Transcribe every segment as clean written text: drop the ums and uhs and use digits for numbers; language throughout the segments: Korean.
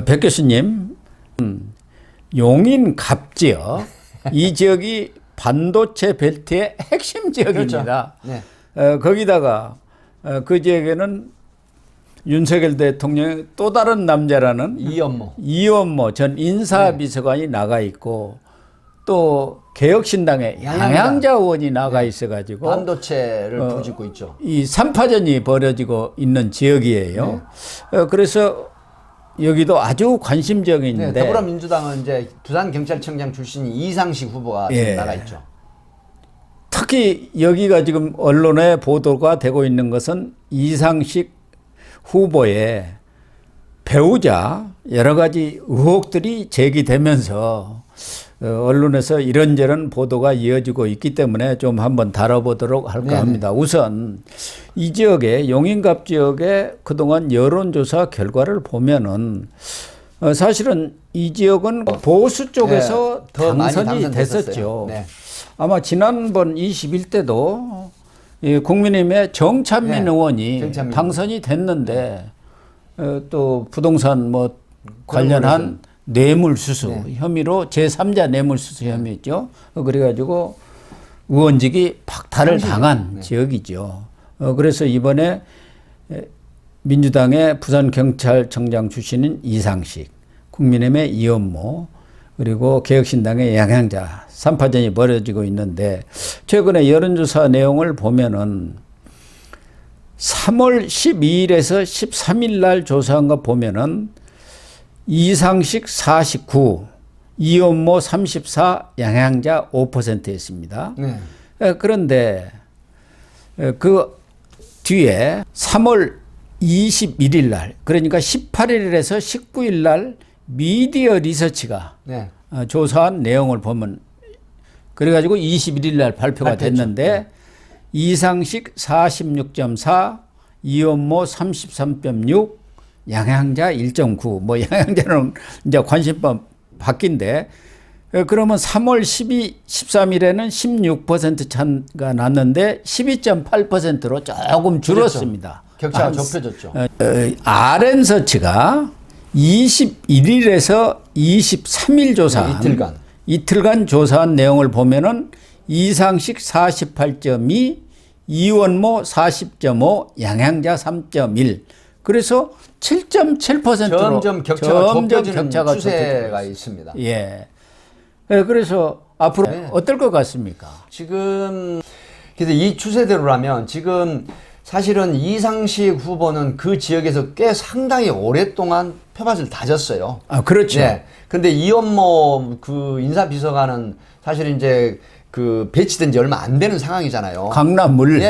백 교수님, 용인 갑지역 이 지역이 반도체 벨트의 핵심 지역입니다. 그렇죠. 네. 거기다가 그 지역에는 윤석열 대통령의 또 다른 남자라는 이원모 전 인사비서관이 나가 있고 또 개혁신당의 양양자 의원이 나가 있어가지고 반도체를 부르짖고 있죠. 이 삼파전이 벌어지고 있는 지역이에요. 그래서 여기도 아주 관심 지역인데 더불어민주당은 이제 부산경찰청장 출신 이상식 후보가 지금 나가 있죠. 특히 여기가 지금 언론에 보도가 되고 있는 것은 이상식 후보의 배우자 여러 가지 의혹들이 제기되면서 언론에서 이런저런 보도가 이어지고 있기 때문에 좀 한번 다뤄보도록 할까 합니다. 우선 이 지역에 용인갑 지역의 그동안 여론조사 결과를 보면은 사실은 이 지역은 보수 쪽에서 더 당선이 됐었죠. 아마 지난번 21대도 국민의힘의 정찬민 의원이 당선이 됐는데 또 부동산 뭐 관련한 뇌물수수 혐의로 제3자 뇌물수수 혐의죠. 그래가지고 의원직이 박탈을 당한 지역이죠. 그래서 이번에 민주당의 부산경찰청장 출신인 이상식, 국민의힘의 이원모, 그리고 개혁신당의 양양자 3파전이 벌어지고 있는데 최근에 여론조사 내용을 보면은 3월 12일에서 13일 날 조사한 거 보면은 이상식 49, 이원모 34, 양양자 5%였습니다. 그런데 그 뒤에 3월 21일 날, 그러니까 18일에서 19일 날 미디어 리서치가 조사한 내용을 보면 그래가지고 21일 날 발표가 됐는데 이상식 46.4, 이원모 33.6, 양양자 1.9. 뭐 양양자는 이제 관심법 바뀐데 그러면 3월 13일에는 16% 차가 났는데 12.8%로 조금 줄었습니다. 격차가 좁혀졌죠. RN서치가 21일에서 23일 조사한 이틀간 조사한 내용을 보면은 이상식 48.2, 이원모 40.5, 양양자 3.1. 그래서 7.7%로 점점 격차가 좁혀지는 추세가 있습니다. 그래서 앞으로 어떨 것 같습니까? 지금 그래서 이 추세대로라면 지금 사실은 이상식 후보는 그 지역에서 꽤 상당히 오랫동안 표밭을 다졌어요. 그렇죠. 근데 이원모 그 인사비서관은 사실 이제 그 배치된 지 얼마 안 되는 상황이잖아요. 강남물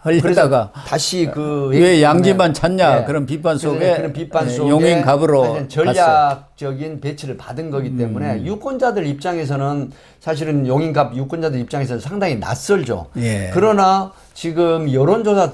그래서 다시 왜 양지만 찾냐 그런 비판 속에 용인갑으로 전략적인 배치를 받은 거기 때문에 유권자들 입장에서는 사실은 용인갑 유권자들 입장에서는 상당히 낯설죠. 그러나 지금 여론조사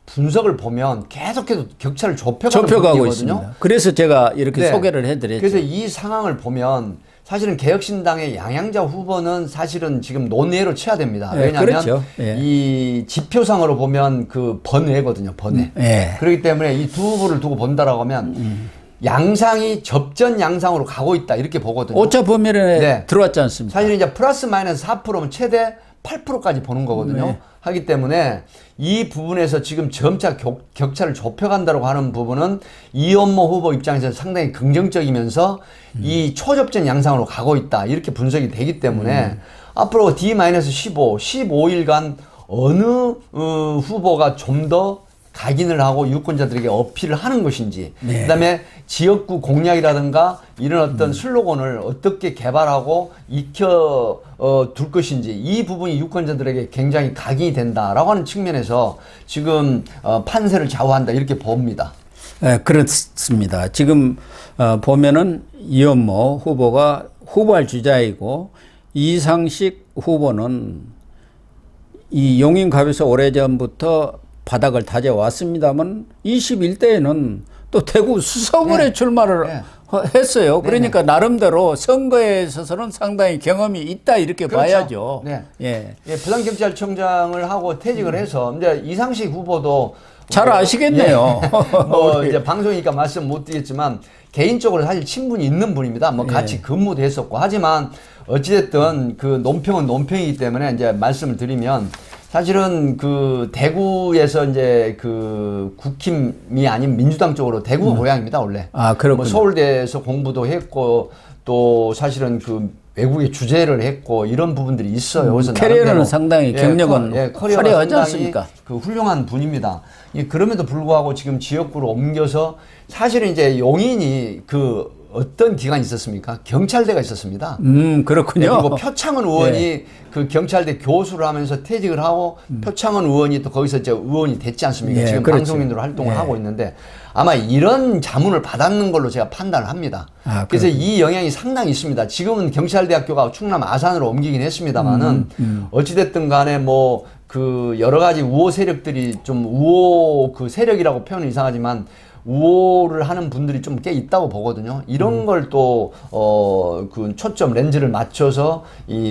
분석을 보면 계속해서 격차를 좁혀가고 있습니다. 그래서 제가 이렇게 소개를 해드렸죠. 그래서 이 상황을 보면 사실은 개혁신당의 양양자 후보는 사실은 지금 논외로 쳐야 됩니다. 왜냐하면 이 지표상으로 보면 그 번외거든요. 번외. 그렇기 때문에 이 두 후보를 두고 본다라고 하면 양상이 접전 양상으로 가고 있다 이렇게 보거든요. 오차 범위에 들어왔지 않습니까? 사실 이제 플러스 마이너스 4%면 최대 8%까지 보는 거거든요. 하기 때문에 이 부분에서 지금 점차 격차를 좁혀간다고 하는 부분은 이원모 후보 입장에서 상당히 긍정적이면서 이 초접전 양상으로 가고 있다 이렇게 분석이 되기 때문에 앞으로 D-15, 15일간 어느 후보가 좀 더 각인을 하고 유권자들에게 어필을 하는 것인지 그다음에 지역구 공약이라든가 이런 어떤 슬로건을 어떻게 개발하고 익혀 둘 것인지 이 부분이 유권자들에게 굉장히 각인이 된다라고 하는 측면에서 지금 판세를 좌우한다 이렇게 봅니다. 그렇습니다. 지금 보면은 이원모 후보가 후보할 주자이고 이상식 후보는 이 용인갑에서 오래전부터 바닥을 다져왔습니다만 21대에는 또 대구 수서울에 네. 출마를 네. 했어요. 그러니까 나름대로 선거에 있어서는 상당히 경험이 있다 이렇게 그렇죠. 봐야죠. 네. 예. 예, 부산경찰청장을 하고 퇴직을 해서 이제 이상식 후보도 잘 아시겠네요. 뭐 이제 방송이니까 말씀 못 드리겠지만 개인적으로 사실 친분이 있는 분입니다. 뭐 같이 근무도 했었고 하지만 어찌됐든 그 논평은 논평이기 때문에 이제 말씀을 드리면 사실은 그 대구에서 이제 그 국힘이 아닌 민주당 쪽으로 대구가 고향입니다 원래. 아 그렇군요. 뭐 서울대에서 공부도 했고 또 사실은 그 외국에 주재를 했고 이런 부분들이 있어요. 그래서 캐리어는 나름대로 상당히 경력은 커리어가 화려하지 상당히 않습니까? 그 훌륭한 분입니다. 그럼에도 불구하고 지금 지역구로 옮겨서 사실은 이제 용인이 그 어떤 기관이 있었습니까? 경찰대가 있었습니다. 그렇군요. 네, 그리고 표창원 의원이 그 경찰대 교수를 하면서 퇴직을 하고 표창원 의원이 또 거기서 이제 의원이 됐지 않습니까? 예, 지금 그렇죠. 방송인으로 활동을 예. 하고 있는데 아마 이런 자문을 받았는 걸로 제가 판단을 합니다. 아, 그래서 이 영향이 상당히 있습니다. 지금은 경찰대학교가 충남 아산으로 옮기긴 했습니다만은 어찌됐든 간에 뭐 그 여러 가지 우호 세력들이 좀 우호 그 세력이라고 표현은 이상하지만 우호를 하는 분들이 좀 꽤 있다고 보거든요. 이런 걸 또, 그 초점 렌즈를 맞춰서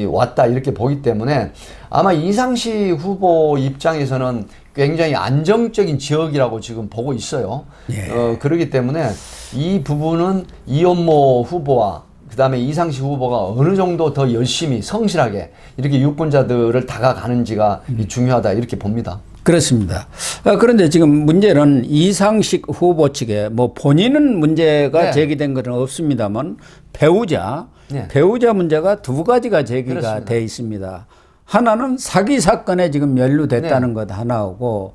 왔다 이렇게 보기 때문에 아마 이상식 후보 입장에서는 굉장히 안정적인 지역이라고 지금 보고 있어요. 예. 그렇기 때문에 이 부분은 이현모 후보와 그 다음에 이상식 후보가 어느 정도 더 열심히 성실하게 이렇게 유권자들을 다가가는지가 중요하다 이렇게 봅니다. 그렇습니다. 그런데 지금 문제는 이상식 후보 측에 뭐 본인은 문제가 네. 제기된 것은 없습니다만 배우자 네. 문제가 두 가지가 제기가 그렇습니다. 돼 있습니다. 하나는 사기 사건에 지금 연루됐다는 것 하나고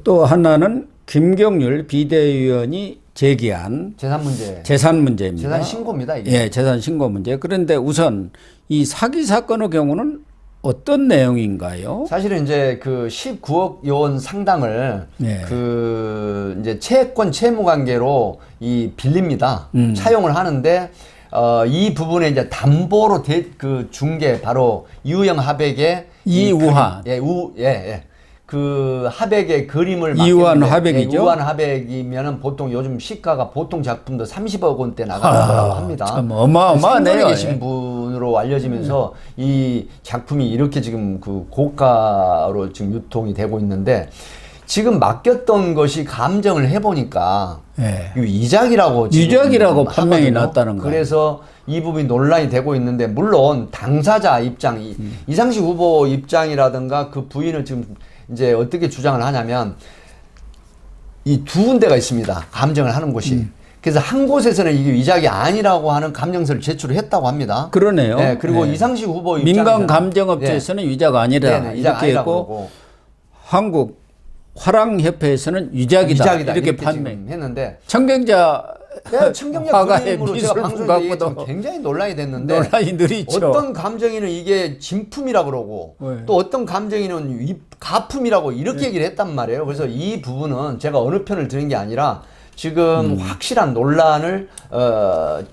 또 하나는 김경률 비대위원이 제기한 재산 문제. 문제입니다. 재산 신고입니다, 이게. 예, 재산 신고 문제. 그런데 우선 이 사기 사건의 경우는 어떤 내용인가요? 사실은 이제 그 19억 원 상당을 네. 그 이제 채권 채무 관계로 빌립니다. 차용을 하는데 이 부분에 이제 담보로 그 중개 바로 이우영 하백의 이우하. 그 하백의 그림을 이우한 맡겼는데, 하백이죠? 이우한 하백이면은 보통 요즘 시가가 보통 작품도 30억 원대 나가는 거라고 합니다. 참 어마어마하네요. 생존에 계신 분으로 알려지면서 이 작품이 이렇게 지금 그 고가로 지금 유통이 되고 있는데 지금 맡겼던 것이 감정을 해보니까 예. 위작이라고 지금 위작이라고 판명이 하거든요. 났다는 거예요. 그래서 이 부분이 논란이 되고 있는데 물론 당사자 입장, 이상식 후보 입장이라든가 그 부인을 지금 이제 어떻게 주장을 하냐면 이 두 군데가 있습니다. 감정을 하는 곳이. 그래서 한 곳에서는 이게 위작이 아니라고 하는 감정서를 제출을 했다고 합니다. 그러네요. 네, 그리고 네. 이상식 후보 입장에서는 민간 감정업체에서는 위작 아니라 네, 위작 이렇게 아니라고 했고 그러고 한국 화랑협회에서는 위작이다, 이렇게 판명. 지금 했는데 청경자 청경자 화가의 그림으로 제가 미술 방송에 갖고도 굉장히 논란이 됐는데 논란이 늘있죠. 어떤 감정인은 이게 진품이라고 그러고 네. 또 어떤 감정인은 가품이라고 이렇게 얘기를 했단 말이에요. 그래서 이 부분은 제가 어느 편을 드는 게 아니라 지금 확실한 논란을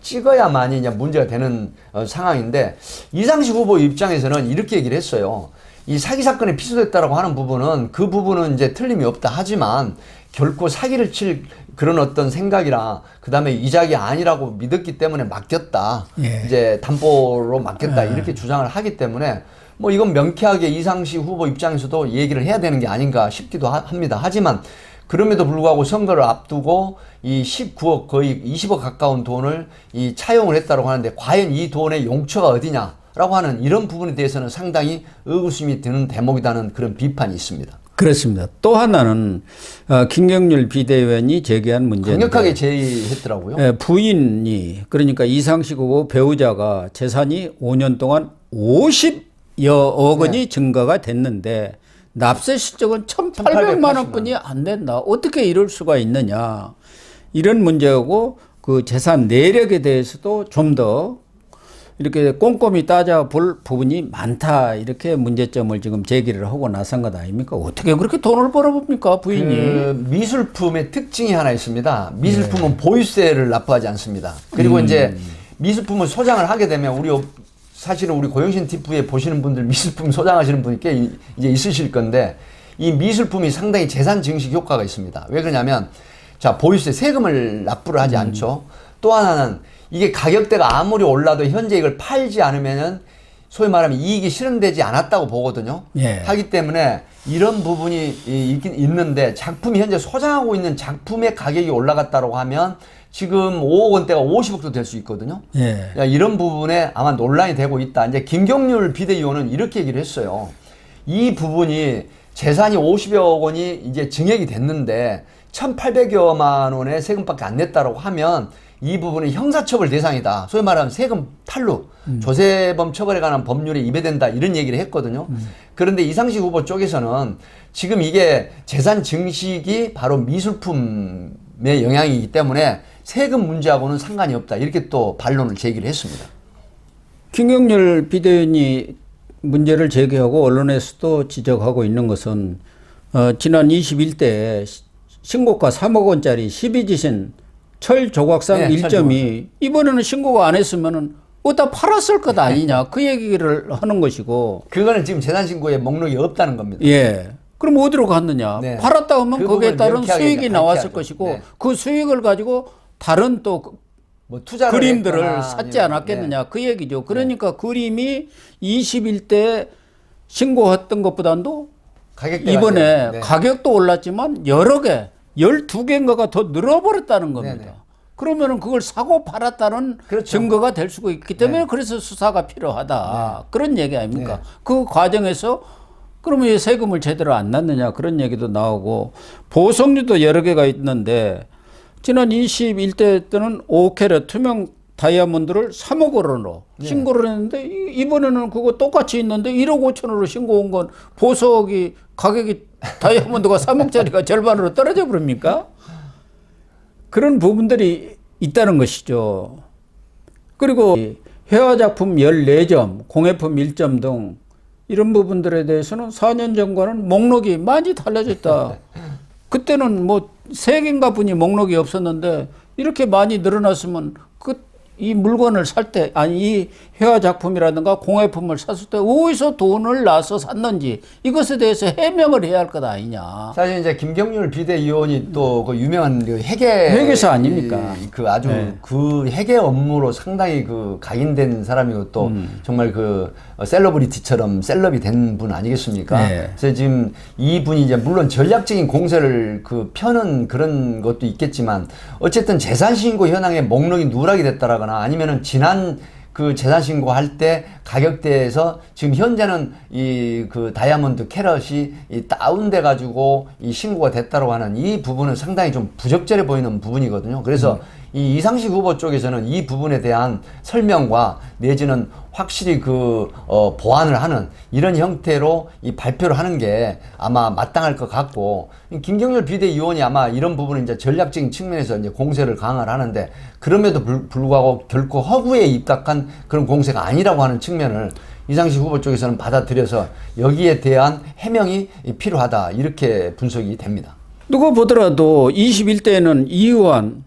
찍어야만이 이제 문제가 되는 상황인데 이상식 후보 입장에서는 이렇게 얘기를 했어요. 이 사기 사건에 피소됐다라고 하는 부분은 그 부분은 이제 틀림이 없다 하지만 결코 사기를 칠 그런 어떤 생각이라 그다음에 위작이 아니라고 믿었기 때문에 맡겼다. 예. 이제 담보로 맡겼다. 이렇게 주장을 하기 때문에 뭐 이건 명쾌하게 이상식 후보 입장에서도 얘기를 해야 되는 게 아닌가 싶기도 합니다. 하지만 그럼에도 불구하고 선거를 앞두고 이 19억 거의 20억 가까운 돈을 차용을 했다고 하는데 과연 이 돈의 용처가 어디냐라고 하는 이런 부분에 대해서는 상당히 의구심이 드는 대목이라는 그런 비판이 있습니다. 그렇습니다. 또 하나는 김경률 비대위원이 제기한 문제인데 강력하게 제의했더라고요. 부인이 그러니까 이상식 후보 배우자가 재산이 5년 동안 50여억 원이 증가가 됐는데 납세 실적은 1,800만 원뿐이 안 된다. 어떻게 이럴 수가 있느냐. 이런 문제하고 그 재산 내력에 대해서도 좀 더 이렇게 꼼꼼히 따져볼 부분이 많다. 이렇게 문제점을 지금 제기를 하고 나선 것 아닙니까? 어떻게 그렇게 돈을 벌어봅니까, 부인이? 그 미술품의 특징이 하나 있습니다. 미술품은 보유세를 납부하지 않습니다. 그리고 이제 미술품을 소장을 하게 되면 사실은 우리 고영신 TV에 보시는 분들 미술품 소장하시는 분이 꽤 이제 있으실 건데 이 미술품이 상당히 재산 증식 효과가 있습니다. 왜 그러냐면 자, 보유세 세금을 납부를 하지 않죠. 또 하나는 이게 가격대가 아무리 올라도 현재 이걸 팔지 않으면은 소위 말하면 이익이 실현되지 않았다고 보거든요. 예. 하기 때문에 이런 부분이 있긴 있는데 작품이 현재 소장하고 있는 작품의 가격이 올라갔다고 하면 지금 5억 원대가 50억도 될 수 있거든요. 예. 이런 부분에 아마 논란이 되고 있다. 이제 김경률 비대위원은 이렇게 얘기를 했어요. 이 부분이 재산이 50여 원이 이제 증액이 됐는데 1,800여만 원의 세금밖에 안 냈다고 하면 이 부분이 형사처벌 대상이다. 소위 말하면 세금 탈루, 조세범 처벌에 관한 법률에 위배된다. 이런 얘기를 했거든요. 그런데 이상식 후보 쪽에서는 지금 이게 재산 증식이 바로 미술품의 영향이기 때문에 세금 문제하고는 상관이 없다. 이렇게 또 반론을 제기를 했습니다. 김경률 비대위원이 문제를 제기하고 언론에서도 지적하고 있는 것은 지난 21대 신고가 3억 원짜리 12지신 철 조각상 네, 일점이 이번에는 신고가 안 했으면은 어디다 팔았을 것 아니냐 그 얘기를 하는 것이고. 그거는 지금 재산신고에 목록이 없다는 겁니다. 예. 그럼 어디로 갔느냐? 네. 팔았다 하면 그 거기에 부분을 따른 명쾌하게 수익이 나왔을 밝혀야죠. 것이고 네. 그 수익을 가지고 다른 또 뭐 투자를 그림들을 했거나 샀지 아니면, 않았겠느냐 네. 그 얘기죠. 그러니까 그림이 21대 신고했던 것보다도 가격대가 이번에 이제, 네. 가격도 올랐지만 여러 개 12개인가가 더 늘어버렸다는 겁니다. 네네. 그러면은 그걸 사고 팔았다는 그렇죠. 증거가 될 수가 있기 때문에 네. 그래서 수사가 필요하다. 네. 그런 얘기 아닙니까? 네. 그 과정에서 그러면 왜 세금을 제대로 안 냈느냐 그런 얘기도 나오고 보석류도 여러 개가 있는데 지난 21대 때는 5캐럿 투명 다이아몬드를 3억 원으로 신고를 했는데 이번에는 그거 똑같이 있는데 1억 5천으로 신고 온 건 보석이 가격이 다이아몬드가 3억짜리가 절반으로 떨어져 버립니까? 그런 부분들이 있다는 것이죠. 그리고 회화작품 14점, 공예품 1점 등 이런 부분들에 대해서는 4년 전과는 목록이 많이 달라졌다. 그때는 뭐 3개인가 분이 목록이 없었는데 이렇게 많이 늘어났으면 이 물건을 살 때, 아니, 이 회화작품이라든가 공예품을 샀을 때 어디서 돈을 나서 샀는지 이것에 대해서 해명을 해야 할 것 아니냐. 사실 이제 김경률 비대위원이 또 그 유명한 그 회계사 아닙니까? 그 아주 네. 그 회계 업무로 상당히 그 각인된 사람이고 또 정말 그 셀러브리티처럼 셀럽이 된 분 아니겠습니까? 네. 그래서 지금 이 분이 이제 물론 전략적인 공세를 그 펴는 그런 것도 있겠지만 어쨌든 재산신고 현황에 목록이 누락이 됐다라거나 아니면은 지난 그 재산신고 할 때 가격대에서 지금 현재는 이 그 다이아몬드 캐럿이 이 다운돼 가지고 이 신고가 됐다고 하는 이 부분은 상당히 좀 부적절해 보이는 부분이거든요. 그래서 이 이상식 후보 쪽에서는 이 부분에 대한 설명과 내지는 확실히 그 보완을 하는 이런 형태로 이 발표를 하는 게 아마 마땅할 것 같고 김경률 비대위원이 아마 이런 부분은 이제 전략적인 측면에서 이제 공세를 강화를 하는데 그럼에도 불구하고 결코 허구에 입각한 그런 공세가 아니라고 하는 측면을 이상식 후보 쪽에서는 받아들여서 여기에 대한 해명이 필요하다 이렇게 분석이 됩니다. 누가 보더라도 21대에는 이유한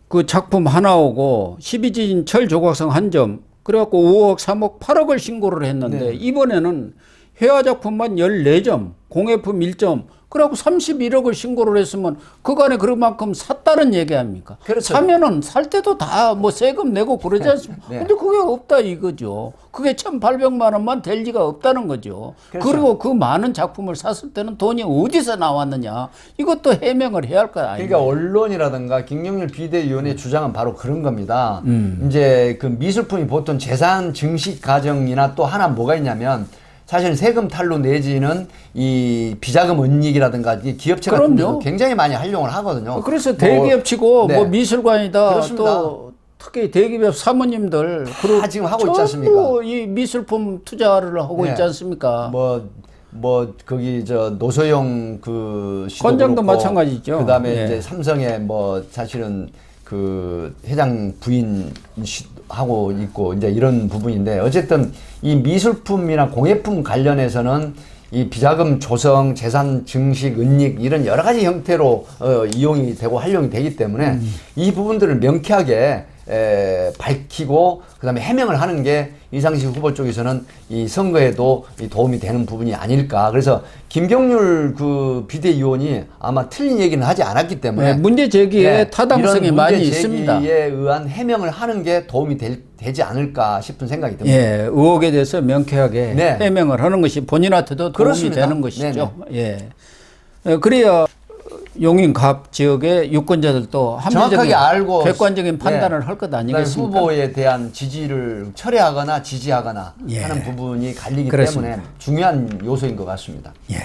그 작품 하나 오고 12진 철 조각상 한 점 그래갖고 5억, 3억, 8억을 신고를 했는데 네. 이번에는 회화작품만 14점, 공예품 1점 그래갖고 31억을 신고를 했으면 그간에 그만큼 샀다는 얘기 아닙니까? 그렇죠. 사면은 살 때도 다 뭐 세금 내고 그러지 않습니까? 네. 근데 그게 없다 이거죠. 그게 1,800만 원만 될 리가 없다는 거죠. 그렇죠. 그리고 그 많은 작품을 샀을 때는 돈이 어디서 나왔느냐 이것도 해명을 해야 할 거 아니에요. 그러니까 언론이라든가 김경률 비대위원의 주장은 바로 그런 겁니다. 이제 그 미술품이 보통 재산 증식 과정이나 또 하나 뭐가 있냐면 사실 세금 탈루 내지는 이 비자금 은닉이라든가 이 기업체 같은 데도 그럼요. 굉장히 많이 활용을 하거든요. 그래서 대기업치고 네. 뭐 미술관이다 그렇습니다. 또 특히 대기업 사모님들 다 지금 하고 있지 않습니까? 이 미술품 투자를 하고 네. 있지 않습니까? 뭐 거기 저 노소영 그 씨도 관장도 그렇고, 마찬가지죠. 그다음에 네. 이제 삼성의 뭐 사실은 그 회장 부인 하고 있고 이제 이런 부분인데 어쨌든 이 미술품이나 공예품 관련해서는 이 비자금 조성, 재산 증식, 은닉 이런 여러 가지 형태로 이용이 되고 활용이 되기 때문에 이 부분들을 명쾌하게 밝히고 그다음에 해명을 하는 게 이상식 후보 쪽에서는 이 선거에도 이 도움이 되는 부분이 아닐까. 그래서 김경률 그 비대위원이 아마 틀린 얘기는 하지 않았기 때문에 문제 제기에 타당성이 이런 많이 문제 있습니다. 제기에 의한 해명을 하는 게 도움이 되지 않을까 싶은 생각이 듭니다. 예, 의혹에 대해서 명쾌하게 네. 해명을 하는 것이 본인한테도 도움이 그렇습니다. 되는 것이죠. 예. 그래야 용인갑 지역의 유권자들도 정확하게 합리적인 알고 객관적인 판단을 할 것 그다음에 아니겠습니까? 후보에 대한 지지를 철회하거나 지지하거나 예. 하는 부분이 갈리기 그렇습니다. 때문에 중요한 요소인 것 같습니다. 예.